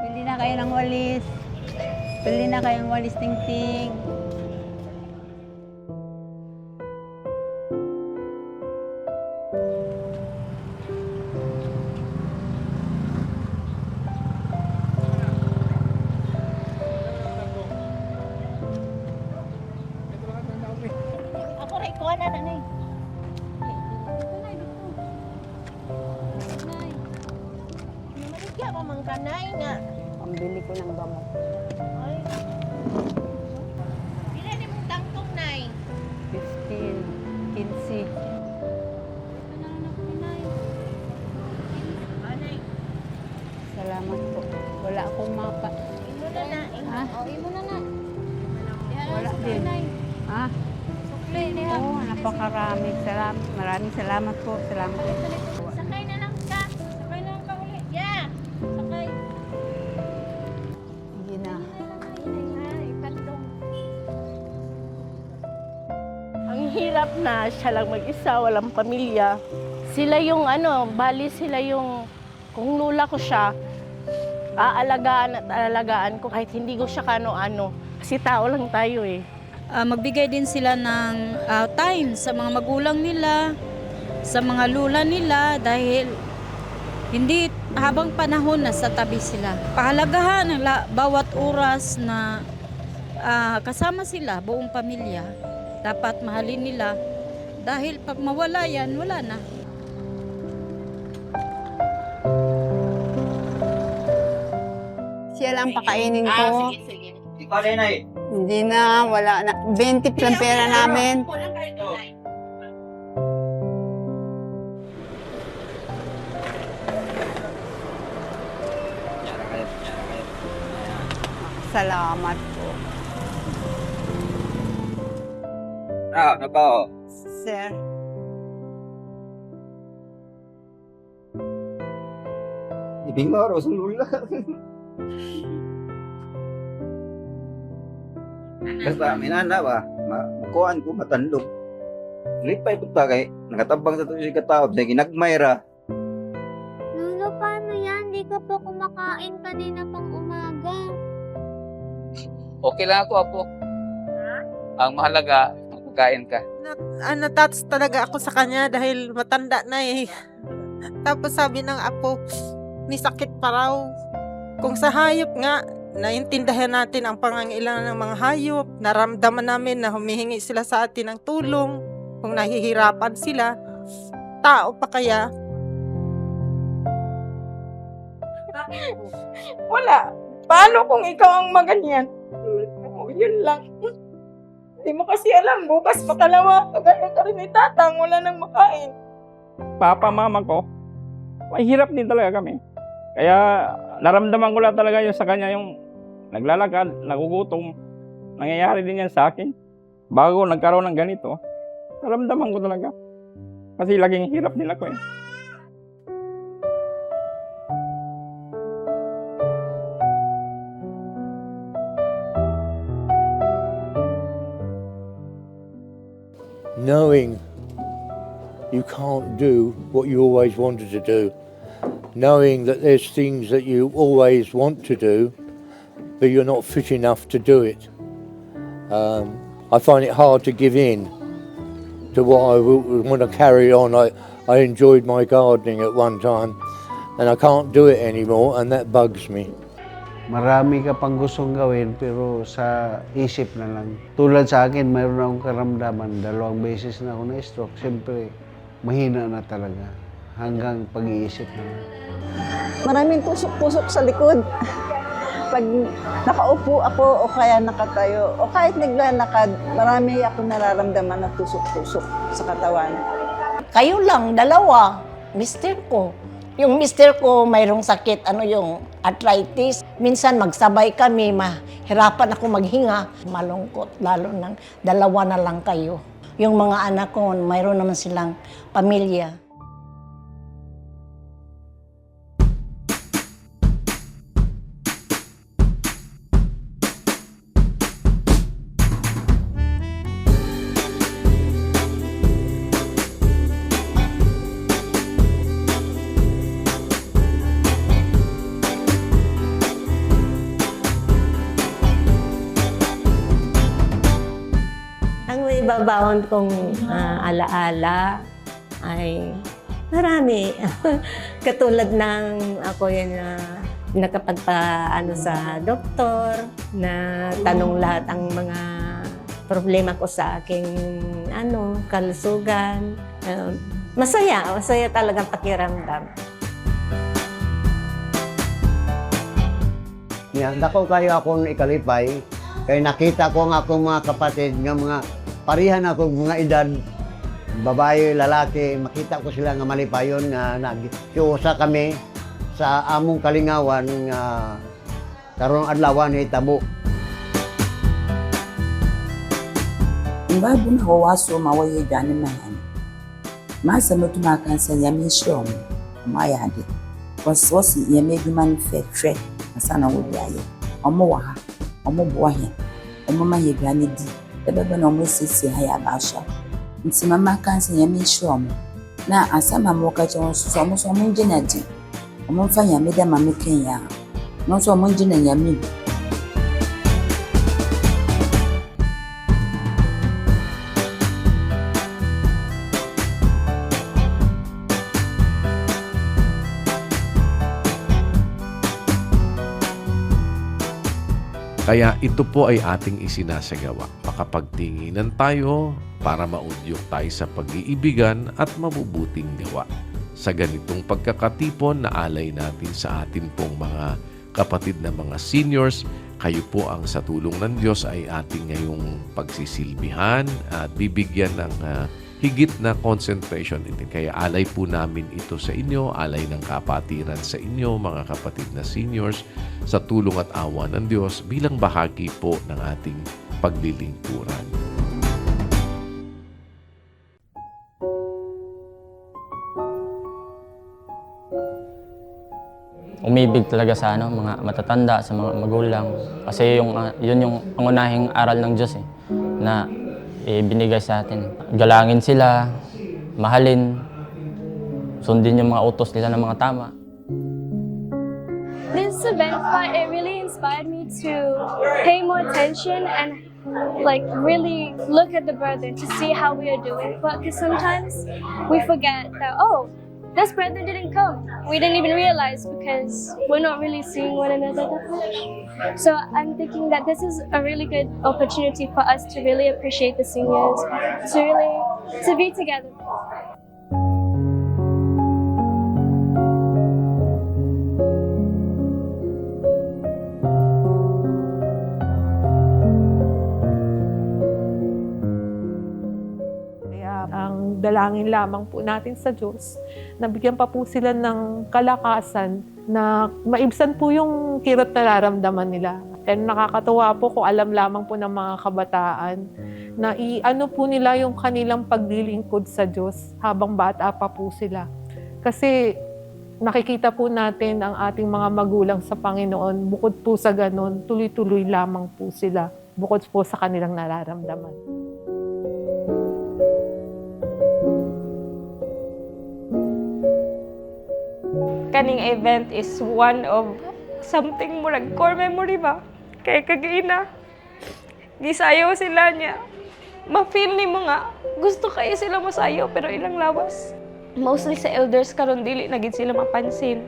Bili na kayo ng walis. Bili na kayong walis ting-ting. Ako rin, kuha na nanay. Namarigya pa man kanay nga. Pambili ko ng gamot. Ay. Pila ni mong tangtong, nay? 15, 15. Anay, Salamat po. Wala akong mapa. imo na na. Ha? O, imo na na. Wala din. Ha? Sukli niya. Oo, napakarami. Maraming salamat po. Salamat. Sakay na lang ka. Sakay na lang ka uli. Yeah. Sakay. Hindi na. Ang hirap na siya lang mag-isa, walang pamilya. Sila yung bali sila yung, kung lula ko siya, aalagaan at aalagaan ko kahit hindi ko siya kano-ano. Kasi tao lang tayo eh. Magbigay din sila ng time sa mga magulang nila, sa mga lula nila dahil hindi habang panahon nasa tabi sila. Pahalagahan ang bawat oras na kasama sila, buong pamilya. Dapat mahalin nila dahil pag mawala yan, wala na. Siya lang pakainin ko. Sige. Ikaw din ay. Hindi na, wala na. 20 lang pera namin. Salamat po. Ano ba? Sir. Ibig mo, Rosalula. Basta, minana ba? Makuhaan ko, matandog. Lipay po ta kay, nakatabang sa tuloy katawad, na ginagmayra. Lolo, paano yan? Di ka pa kumakain kanina pang umaga. Okay lang ako, Apo. Ang mahalaga, magkain ka. Touch talaga ako sa kanya dahil matanda na eh. Tapos sabi ng apo, may sakit pa raw. Kung sa hayop nga, naintindihan natin ang pangangailangan ng mga hayop. Naramdaman namin na humihingi sila sa atin ng tulong. Kung nahihirapan sila, tao pa kaya? Wala. Paano kung ikaw ang maganyan? Yun lang. Hindi mo kasi alam, bukas pakalawa, ganun ka rin ni tatang, wala nang makain. Papa, mama ko, mahirap din talaga kami. Kaya naramdaman ko lang talaga yung sa kanya yung naglalakad, nagugutom. Nangyayari din yan sa akin. Bago nagkaroon ng ganito, naramdaman ko talaga. Kasi laging hirap din ako eh. Knowing you can't do what you always wanted to do, knowing that there's things that you always want to do, but you're not fit enough to do it. I find it hard to give in to what I want to carry on. I enjoyed my gardening at one time, and I can't do it anymore, and that bugs me. Marami ka pang gustong gawin pero sa isip na lang. Tulad sa akin, mayroon akong karamdaman. 2 beses na ako na-stroke. Siyempre, mahina na talaga. Hanggang pag-iisip na lang. Maraming tusok-tusok sa likod. Pag nakaupo ako o kaya nakatayo o kahit naglalakad, marami ako nararamdaman na tusok-tusok sa katawan. Kayo lang, 2, mister ko. Yung mister ko mayroong sakit, yung arthritis. Minsan magsabay kami, mahirapan ako maghinga. Malungkot, lalo nang dalawa na lang kayo. Yung mga anak ko, mayroon naman silang pamilya. Ang ibabawon kong alaala ay marami. Katulad ng ako yun na nakapagpaano sa doktor, na tanong lahat ang mga problema ko sa aking kalusugan. Masaya talagang pakiramdam. Dako kayo akong ikalipay, kaya nakita ko ang akong mga kapatid nga mga parihan akong mga edad, babae, lalaki, makita ko sila nga malipayon nga nagkiusa kami sa among kalingawan nga karong adlaw ni tabo. Babu na wawaso mawaye gani mahan. Masa mutuma kan sa yami shom maya hade. Wasi yami di manufacture asana wodi aye. Omo wa ha, omo bo ahe. Omo ma ye gani di. Bebe na omo sisi ha ya basha. Nti mama kan sa yami shom. Na asama mo ka chon so omo njina di. Omo fa yami da mama Kenya. No so omo njina yami. Kaya ito po ay ating isinasagawa. Makapagtinginan tayo para maudyok tayo sa pag-iibigan at mabubuting gawa. Sa ganitong pagkakatipon na alay natin sa atin pong mga kapatid na mga seniors, kayo po ang sa tulong ng Diyos ay ating ngayong pagsisilbihan at bibigyan ng higit na concentration. Kaya alay po namin ito sa inyo, alay ng kapatiran sa inyo, mga kapatid na seniors, sa tulong at awa ng Diyos bilang bahagi po ng ating paglilingkuran. Umibig talaga sa mga matatanda, sa mga magulang. Kasi yun yung pangunahing aral ng Diyos na ibinigay sa atin. Galangin sila, mahalin, sundin yung mga utos nila ng mga tama. This event, it really inspired me to pay more attention and really look at the brother to see how we are doing. But because sometimes we forget that, this brother didn't come. We didn't even realize because we're not really seeing one another that much. So I'm thinking that this is a really good opportunity for us to really appreciate the seniors, to be together. Dalangin lamang po natin sa Diyos, nabigyan pa po sila ng kalakasan na maibsan po yung kirot na nararamdaman nila. And nakakatuwa po kung alam lamang po ng mga kabataan na i-ano po nila yung kanilang paglilingkod sa Diyos habang bata pa po sila. Kasi nakikita po natin ang ating mga magulang sa Panginoon, bukod po sa ganon, tuloy-tuloy lamang po sila, bukod po sa kanilang nararamdaman. Kaning event is one of something murag core memory ba? Kay kagaina. Gisayaw sila niya. Ma-feel ni mo nga, gusto kayo sila masayaw pero ilang lawas. Mostly sa elders karon dili na gid sila mapansin.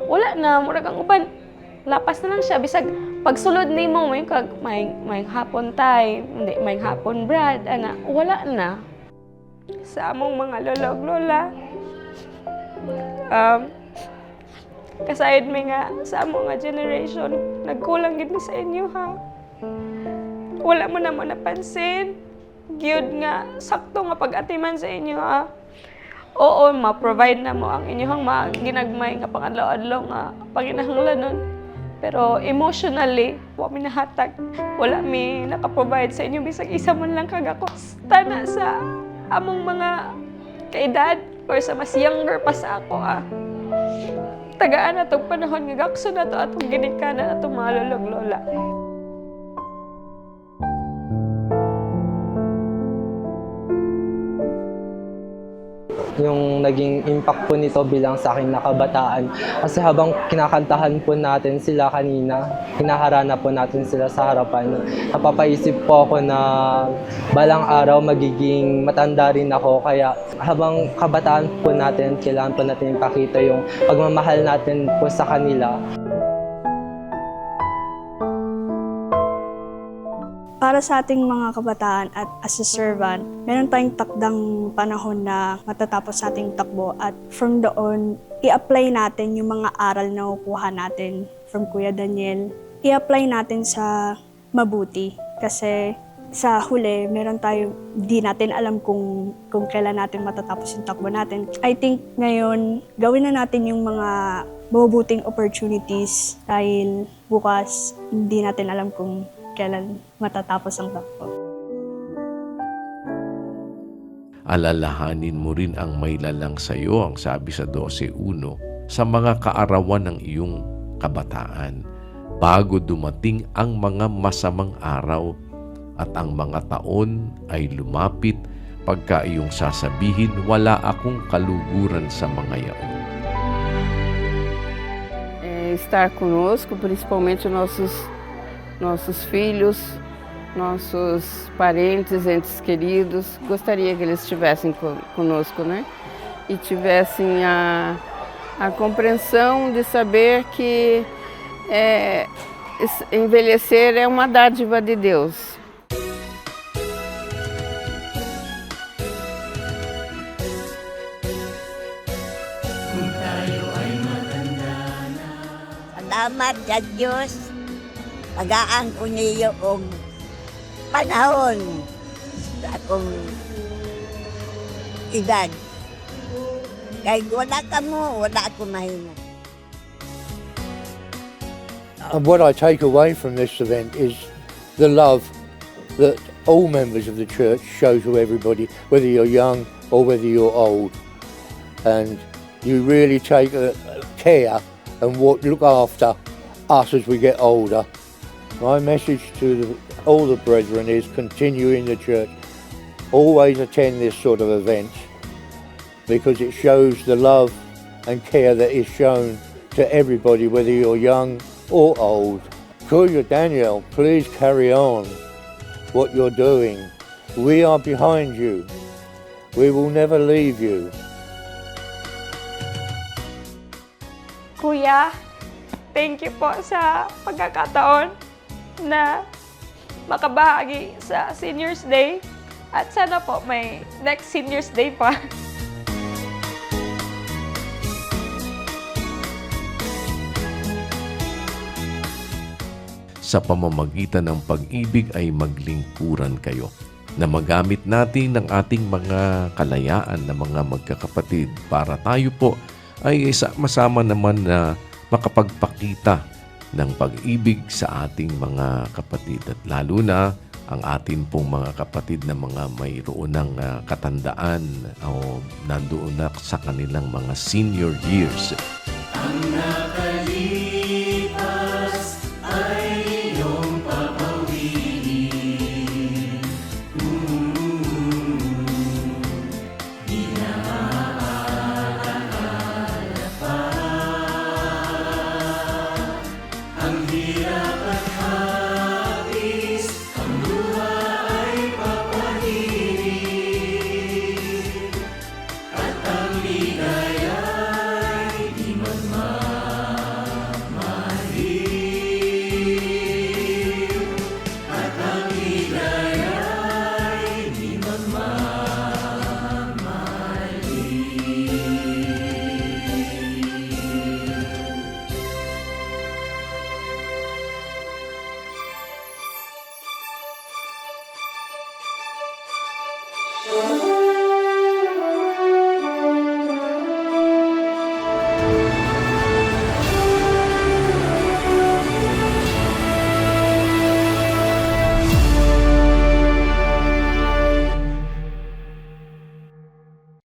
Wala na, murag ang uban. Lapas na lang siya. Bisag pagsulod ni mo, may hapon tay, hindi, may hapon brad, wala na. Sa among mga lolog-lola, kasayad mi nga sa among nga generation, nagkulang gid mi sa inyo ha. Wala mo na mo napansin. Giyod nga sakto nga pag-atiman sa inyo ha. oo, ma-provide na mo ang inyong mga ginagmay nga pangadlaw-adlaw nga panginahanglanon. Pero emotionally, wala mi nahatag. Wala mi nakaprovide sa inyo bisag isa man lang kagakos. Tana sa among mga kaedad or sa mas younger pa sa ako. Tagaan na itong panahon nga gakso na ito atong ginikanan na itong mga lolog-lola. Yung naging impact po nito bilang sa akin na kabataan. Kasi habang kinakantahan po natin sila kanina, hinaharana po natin sila sa harapan, napapaisip po ako na balang araw magiging matanda rin ako. Kaya habang kabataan po natin, kailangan po natin ipakita yung pagmamahal natin po sa kanila. Para sa ating mga kabataan at as a servant, meron tayong takdang panahon na matatapos sa ating takbo at from doon, i-apply natin yung mga aral na nakukuha natin from Kuya Daniel. I-apply natin sa mabuti kasi sa huli, meron tayo, di natin alam kung kailan natin matatapos yung takbo natin. I think ngayon, gawin na natin yung mga mabubuting opportunities dahil bukas, hindi natin alam kung kailan matatapos ang takbo. Alalahanin mo rin ang may lalang sa iyo, ang sabi sa 12:1, sa mga kaarawan ng iyong kabataan, bago dumating ang mga masamang araw at ang mga taon ay lumapit, pagka iyong sasabihin, wala akong kaluguran sa mga yaon. Estar conosco, principalmente nossos filhos, nossos parentes, entes queridos. Gostaria que eles estivessem conosco, né? E tivessem a compreensão de saber que envelhecer é uma dádiva de Deus. Salamat sa Diyos. Tagaan ko niyo og panahon sa akong edad. Kaya wala ka mo, wala ako mahina. And what I take away from this event is the love that all members of the church show to everybody, whether you're young or whether you're old. And you really take care and look after us as we get older. My message to all the brethren is continue in the church. Always attend this sort of event because it shows the love and care that is shown to everybody, whether you're young or old. Kuya Daniel, please carry on what you're doing. We are behind you. We will never leave you. Kuya, thank you po sa pagkakataon na makabahagi sa Seniors Day at sana po may next Seniors Day pa. Sa pamamagitan ng pag-ibig ay maglingkuran kayo, na magamit natin ang ating mga kalayaan na mga magkakapatid para tayo po ay sama-sama naman na makapagpakita ng pag-ibig sa ating mga kapatid at lalo na ang atin pong mga kapatid na mga mayroon ng katandaan o nandoon na sa kanilang mga senior years. Ang